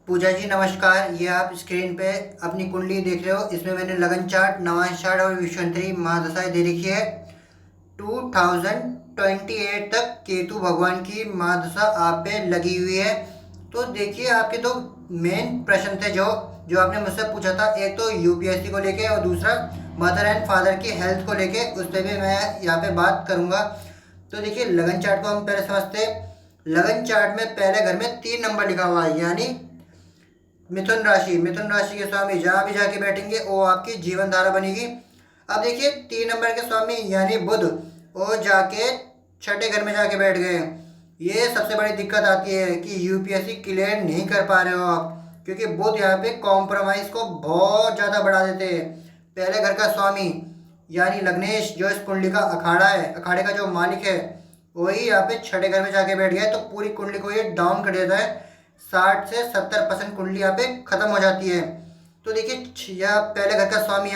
पूजा जी नमस्कार। ये आप स्क्रीन पे अपनी कुंडली देख रहे हो। इसमें मैंने लगन चार्ट, नवांश चार्ट और विश्वंतरी महादशाएं दे रखी है। 2028 तक केतु भगवान की महादशा आप पे लगी हुई है। तो देखिए, आपके दो मेन प्रश्न थे जो जो आपने मुझसे पूछा था। एक तो यूपीएससी को लेके और दूसरा मदर एंड फादर की हेल्थ को लेके। उस पर भी मैं यहाँ पे बात करूँगा। तो देखिए, लगन चार्ट को हम पहले समझते हैं। लगन चार्ट में पहले घर में 3 नंबर लिखा हुआ है, यानी मिथुन राशि के स्वामी जहाँ भी जाके बैठेंगे वो आपकी जीवन धारा बनेगी। अब देखिए, 3 नंबर के स्वामी यानी बुध, वो जाके छठे घर में जाके बैठ गए। ये सबसे बड़ी दिक्कत आती है कि यूपीएससी क्लियर नहीं कर पा रहे हो आप, क्योंकि बुध यहाँ पे कॉम्प्रोमाइज को बहुत ज़्यादा बढ़ा देते हैं। पहले घर का स्वामी यानी लग्नेश, जो इस कुंडली का अखाड़ा है, अखाड़े का जो मालिक है, वही यहाँ पे छठे घर में जाके बैठ गया है। तो पूरी कुंडली को ये डाउन कर देता है। 60 से 70% कुंडली यहाँ पे खत्म हो जाती है। तो देखिए, यह पहले घर का स्वामी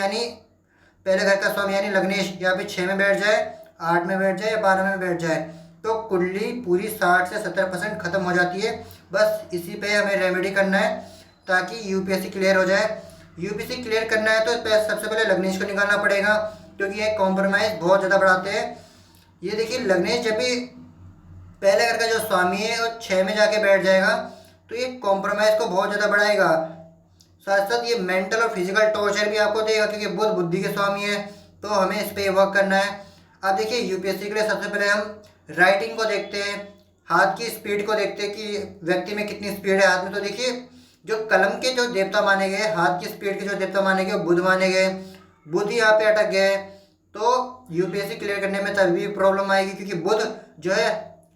यानी लग्नेश यहाँ पे 6 में बैठ जाए, 8 में बैठ जाए या 12 में बैठ जाए, तो कुंडली पूरी 60 से 70% खत्म हो जाती है। बस इसी पे हमें रेमेडी करना है ताकि यूपीएससी क्लियर हो जाए। यूपीएससी क्लियर करना है तो सबसे पहले लग्नेश को निकालना पड़ेगा, क्योंकि ये कॉम्प्रोमाइज़ बहुत ज़्यादा बढ़ाते हैं। ये देखिए, लग्नेश जब भी पहले घर का जो स्वामी है वो 6 में जाके बैठ जाएगा, तो ये कॉम्प्रोमाइज़ को बहुत ज़्यादा बढ़ाएगा। साथ साथ ये मेंटल और फिजिकल टॉर्चर भी आपको देगा, क्योंकि बुध बुद्धि के स्वामी है। तो हमें इस पे वर्क करना है। अब देखिए, यूपीएससी के लिए सबसे पहले हम राइटिंग को देखते हैं, हाथ की स्पीड को देखते हैं कि व्यक्ति में कितनी स्पीड है हाथ में। तो देखिए, जो कलम के जो देवता माने गए, हाथ की स्पीड के जो देवता माने गए, वो बुध माने गए। बुध यहाँ पे अटक गए तो यूपीएससी क्लियर करने में तभी प्रॉब्लम आएगी, क्योंकि बुध जो है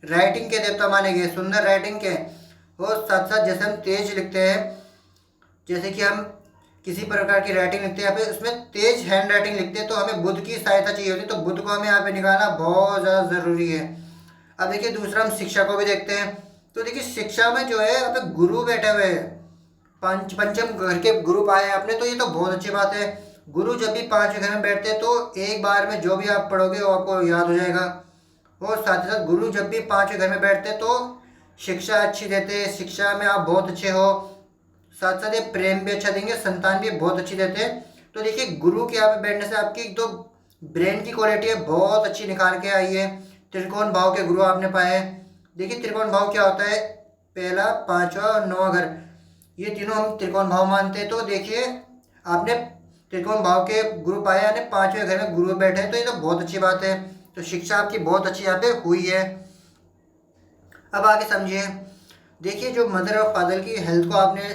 राइटिंग के देवता माने गए, सुंदर राइटिंग के। और साथ साथ जैसे हम तेज लिखते हैं, जैसे कि हम किसी प्रकार की राइटिंग लिखते हैं, यहाँ पे उसमें तेज हैंड राइटिंग लिखते हैं, तो हमें बुध की सहायता चाहिए होती है। तो बुध को हमें यहाँ पे निकालना बहुत ज़्यादा ज़रूरी है। अब देखिए, दूसरा हम शिक्षा को भी देखते हैं। तो देखिए, शिक्षा में जो है यहाँ पे गुरु बैठे हुए हैं, पंचम घर के गुरु पाए हैं आपने, तो ये तो बहुत अच्छी बात है। गुरु जब भी 5वें घर में बैठते हैं तो एक बार में जो भी आप पढ़ोगे वो आपको याद हो जाएगा। और साथ ही साथ गुरु जब भी 5वें घर में बैठते हैं तो शिक्षा अच्छी देते हैं, शिक्षा में आप बहुत अच्छे हो। साथ साथ ये प्रेम भी अच्छा देंगे, संतान भी बहुत अच्छी देते हैं। तो देखिए, गुरु के यहाँ पे बैठने से आपकी एक तो ब्रेन की क्वालिटी है बहुत अच्छी निकाल के आई है। त्रिकोण भाव के गुरु आपने पाए। देखिए, त्रिकोण भाव क्या होता है? पहला, पांचवा और नौवा घर, ये तीनों हम त्रिकोण भाव मानते हैं। तो देखिए, आपने त्रिकोण भाव के गुरु पाए, यानी 5वें घर में गुरु बैठे हैं, तो ये तो बहुत अच्छी बात है। तो शिक्षा आपकी बहुत अच्छी यहाँ पे हुई है। अब आगे समझिए। देखिए, जो मदर और फादर की हेल्थ को आपने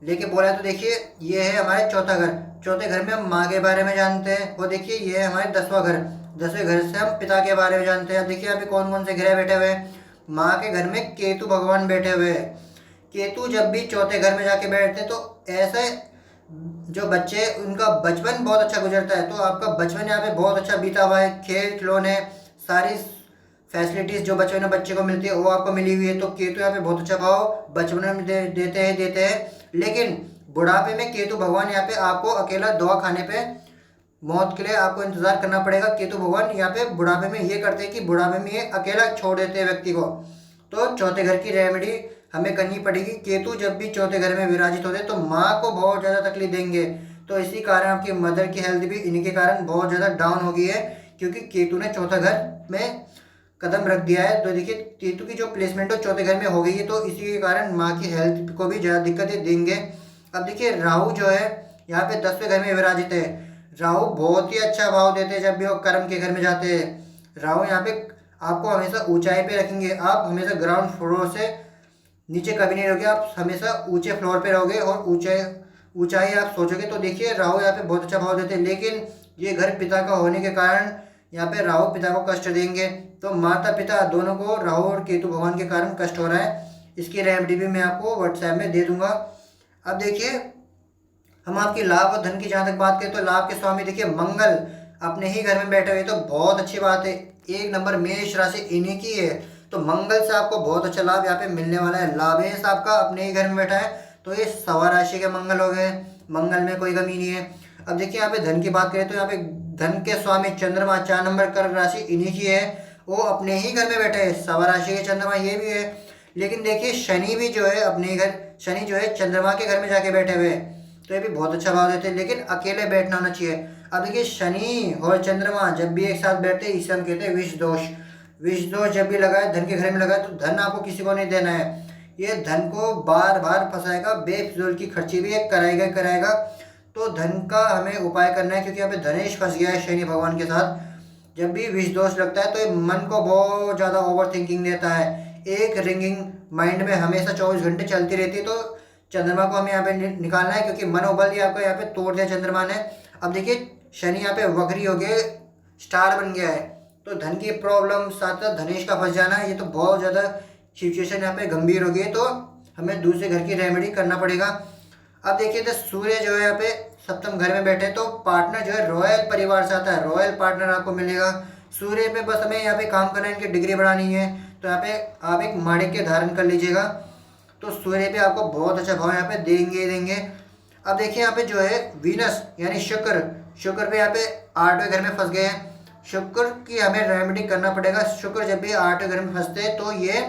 लेके बोला है, तो देखिए, ये है हमारे चौथा घर। चौथे घर में हम माँ के बारे में जानते हैं। और देखिए, ये है हमारे 10वां घर। 10वें घर से हम पिता के बारे में जानते हैं। अब देखिए, यहाँ पे कौन कौन से ग्रह बैठे हुए हैं। माँ के घर में केतु भगवान बैठे हुए हैं। केतु जब भी चौथे घर में जाके बैठते हैं तो ऐसे जो बच्चे, उनका बचपन बहुत अच्छा गुजरता है। तो आपका बचपन यहाँ पे बहुत अच्छा बीता हुआ है। खेल खिलौने, सारी फैसिलिटीज़ जो बचपन में बच्चे को मिलती है वो आपको मिली हुई है। तो केतु यहाँ पे बहुत अच्छा भाव बचपन में देते हैं। लेकिन बुढ़ापे में केतु भगवान यहाँ पे आपको अकेला दवा खाने पे मौत के लिए आपको इंतजार करना पड़ेगा। केतु भगवान यहाँ पे बुढ़ापे में ये करते हैं कि बुढ़ापे में ये अकेला छोड़ देते हैं व्यक्ति को। तो चौथे घर की रेमेडी हमें करनी पड़ेगी। केतु जब भी चौथे घर में विराजित होते हैं तो माँ को बहुत ज़्यादा तकलीफ देंगे। तो इसी कारण आपकी मदर की हेल्थ भी इन्हीं के कारण बहुत ज़्यादा डाउन हो गई है, क्योंकि केतु ने चौथा घर में कदम रख दिया है। तो देखिए, केतु की जो प्लेसमेंट है चौथे घर में हो गई है, तो इसी के कारण माँ की हेल्थ को भी ज़्यादा दिक्कतें देंगे। अब देखिए, राहु जो है यहाँ पे 10वें घर में विराजित है। राहु बहुत ही अच्छा भाव देते हैं जब भी वो कर्म के घर में जाते हैं। राहु यहाँ पे आपको हमेशा ऊंचाई पे रखेंगे। आप हमेशा ग्राउंड फ्लोर से नीचे कभी नहीं रहोगे, आप हमेशा ऊंचे फ्लोर पे रहोगे और ऊंचाई आप सोचोगे। तो देखिए, राहु यहाँ पे बहुत अच्छा भाव देते हैं। लेकिन ये घर पिता का होने के कारण यहाँ पे राहु पिता को कष्ट देंगे। तो माता पिता दोनों को राहु और केतु भगवान के कारण कष्ट हो रहा है। इसकी रेमेडी भी मैं आपको व्हाट्सएप में दे दूंगा। अब देखिए, हम आपकी लाभ और धन की जहाँ तक बात करें तो लाभ के स्वामी देखिए मंगल अपने ही घर में बैठे हुए, तो बहुत अच्छी बात है। 1 नंबर मेष राशि इन्हीं की है। तो मंगल से आपको बहुत अच्छा लाभ यहाँ पे मिलने वाला है। लाभेश आपका अपने ही घर में बैठा है, तो ये सवा राशि के मंगल हो गए। मंगल में कोई कमी नहीं है। अब देखिए, यहाँ पे धन की बात करें तो यहाँ पे धन के स्वामी चंद्रमा 4 नंबर कर्क राशि इन्हीं की है। वो अपने ही घर में बैठे हैं, सवा राशि के चंद्रमा ये भी है। लेकिन देखिए शनि भी जो है अपने घर, शनि जो है चंद्रमा के घर में जाके बैठे हुए हैं, तो ये भी बहुत अच्छा भाव देते हैं, लेकिन अकेले बैठना होना चाहिए। अब देखिए शनि और चंद्रमा जब भी एक साथ बैठते हैं इसे हम कहते हैं विष दोष। विष दोष जब भी लगा है धन के घर में लगा है, तो धन आपको किसी को नहीं देना है, ये धन को बार बार फंसाएगा, बेफिजूल की खर्ची भी एक कराएगा कराएगा। तो धन का हमें उपाय करना है, क्योंकि यहाँ पे धनेश फंस गया है शनि भगवान के साथ। जब भी विष दोष लगता है तो ये मन को बहुत ज़्यादा ओवर थिंकिंग देता है, एक रिंगिंग माइंड में हमेशा 24 घंटे चलती रहती है। तो चंद्रमा को हमें यहाँ पे निकालना है, क्योंकि मनोबल ही आपको यहाँ पे तोड़ दिया चंद्रमा ने। अब देखिए शनि यहाँ पे वक्री हो गए, स्टार बन गया है, तो धन की प्रॉब्लम साथ साथ धनेश का फंस जाना है, ये तो बहुत ज़्यादा सिचुएशन यहाँ पे गंभीर हो गई है, तो हमें दूसरे घर की रेमेडी करना पड़ेगा। अब देखिए तो सूर्य जो है यहाँ पे सप्तम घर में बैठे, तो पार्टनर जो है रॉयल परिवार से आता है, रॉयल पार्टनर आपको मिलेगा। सूर्य पे बस हमें यहाँ पे काम करना है, इनकी डिग्री बढ़ानी है, तो यहाँ पे आप एक माणिक्य धारण कर लीजिएगा, तो सूर्य पे आपको बहुत अच्छा भाव यहाँ पे देंगे देंगे। अब देखिए यहाँ पे जो है वीनस यानी शुक्र, शुक्र पे यहाँ पे 8वें घर में फंस गए हैं, शुक्र की हमें रेमेडी करना पड़ेगा। शुक्र जब भी 8वें घर में फंसते हैं तो ये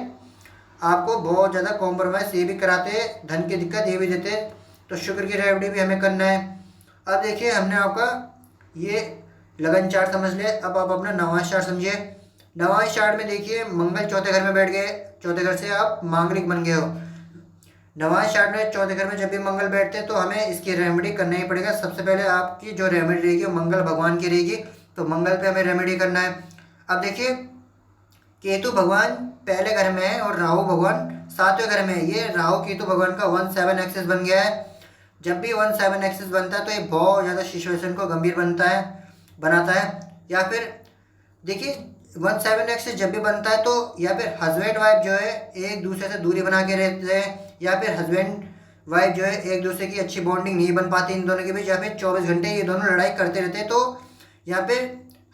आपको बहुत ज़्यादा कॉम्प्रोमाइज़ ये भी कराते हैं, धन की दिक्कत ये भी देते हैं, तो शुक्र की रेमेडी भी हमें करना है। अब देखिए हमने आपका ये लगन चार्ट समझ लिया, अब आप अपना नवांश चार्ट समझिए। नवांश चार्ट में देखिए मंगल चौथे घर में बैठ गए, चौथे घर से आप मांगलिक बन गए हो। नवांश चार्ट में चौथे घर में जब भी मंगल बैठते हैं तो हमें इसकी रेमेडी करना ही पड़ेगा। सबसे पहले आपकी जो रेमेडी रहेगी वो मंगल भगवान की रहेगी, तो मंगल पे हमें रेमेडी करना है। अब देखिए केतु भगवान पहले घर में है और राहु भगवान 7वें घर में है। ये राहु केतु भगवान का 1-7 एक्सिस बन गया है। जब भी 1-7 एक्सिस बनता है तो ये बहुत ज़्यादा सिचुएशन को गंभीर बनाता है। या फिर देखिए 1-7 एक्सिस जब भी बनता है तो या फिर हस्बैंड वाइफ जो है एक दूसरे से दूरी बना के रहते हैं, या फिर हस्बैंड वाइफ जो है एक दूसरे की अच्छी बॉन्डिंग नहीं बन पाती इन दोनों के बीच, या फिर 24 घंटे ये दोनों लड़ाई करते रहते हैं। तो यहाँ पे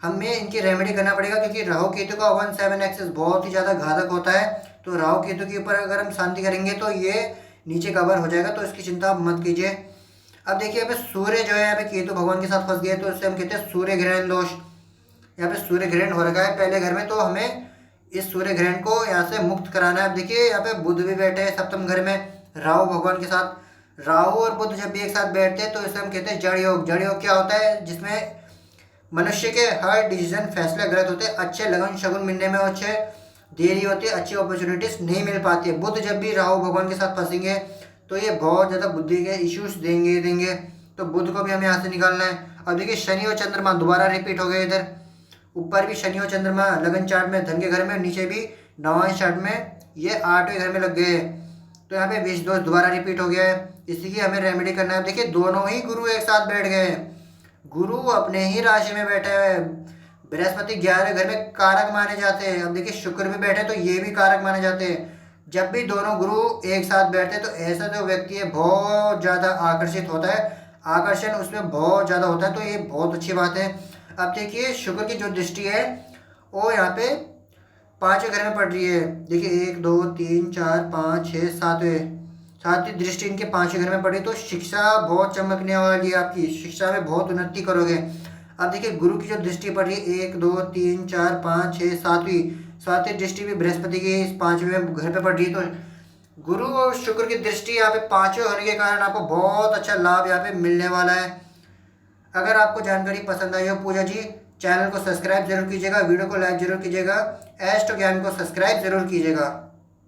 हमें इनकी रेमेडी करना पड़ेगा, क्योंकि राहु केतु का 1-7 एक्सिस बहुत ही ज़्यादा घातक होता है। तो राहु केतु के ऊपर अगर हम शांति करेंगे तो ये नीचे कवर हो जाएगा, तो इसकी चिंता आप मत कीजिए। अब देखिए यहाँ पे सूर्य जो है यहाँ पे केतु भगवान के साथ फंस गया, तो इससे हम कहते हैं सूर्य ग्रहण दोष। यहाँ पे सूर्य ग्रहण हो रखा है पहले घर में, तो हमें इस सूर्य ग्रहण को यहाँ से मुक्त कराना है। अब देखिए यहाँ पे बुध भी बैठे हैं सप्तम घर में राहु भगवान के साथ। राहु और बुध जब भी एक साथ बैठते हैं तो इसे हम कहते हैं जड़ योग। जड़ योग क्या होता है, जिसमें मनुष्य के हर डिसीजन फैसले गलत होते हैं, अच्छे लगन शगुन मिलने में अच्छे देरी होती है, अच्छी अपॉर्चुनिटीज नहीं मिल पाती है। बुध जब भी राहु भगवान के साथ फंसेंगे तो ये बहुत ज़्यादा बुद्धि के इश्यूज देंगे, तो बुध को भी हमें यहाँ से निकालना है। अब देखिए शनि और चंद्रमा दोबारा रिपीट हो गए, इधर ऊपर भी शनि और चंद्रमा लगन चार्ट में धन के घर में, नीचे भी नवांश चार्ट में ये 8वें घर में लग गए, तो यहाँ पे विष दोष दोबारा रिपीट हो गया है, इसी की हमें रेमेडी करना है। देखिए दोनों ही गुरु एक साथ बैठ गए, गुरु अपने ही राशि में बैठे हुए, बृहस्पति 11वें घर में कारक माने जाते हैं। अब देखिए शुक्र भी बैठे तो ये भी कारक माने जाते हैं। जब भी दोनों गुरु एक साथ बैठते हैं तो ऐसा जो व्यक्ति है बहुत ज़्यादा आकर्षित होता है, आकर्षण उसमें बहुत ज़्यादा होता है, तो ये बहुत अच्छी बात है। अब देखिए शुक्र की जो दृष्टि है वो यहाँ पे 5वें घर में पड़ रही है। देखिए 1 2 3 4 5 6 7वीं दृष्टि इनके 5वें घर में पड़ी, तो शिक्षा बहुत चमकने वाली है, आपकी शिक्षा में बहुत उन्नति करोगे। अब देखिए गुरु की जो दृष्टि पड़ रही है 1 2 3 4 5 6 7वीं दृष्टि भी बृहस्पति की इस 5वें घर पे पड़ रही है, तो गुरु और शुक्र की दृष्टि यहाँ पे 5वें होने के कारण आपको बहुत अच्छा लाभ यहाँ पे मिलने वाला है। अगर आपको जानकारी पसंद आई हो पूजा जी, चैनल को सब्सक्राइब जरूर कीजिएगा, वीडियो को लाइक जरूर कीजिएगा, एस्ट्रो ज्ञान को सब्सक्राइब जरूर कीजिएगा।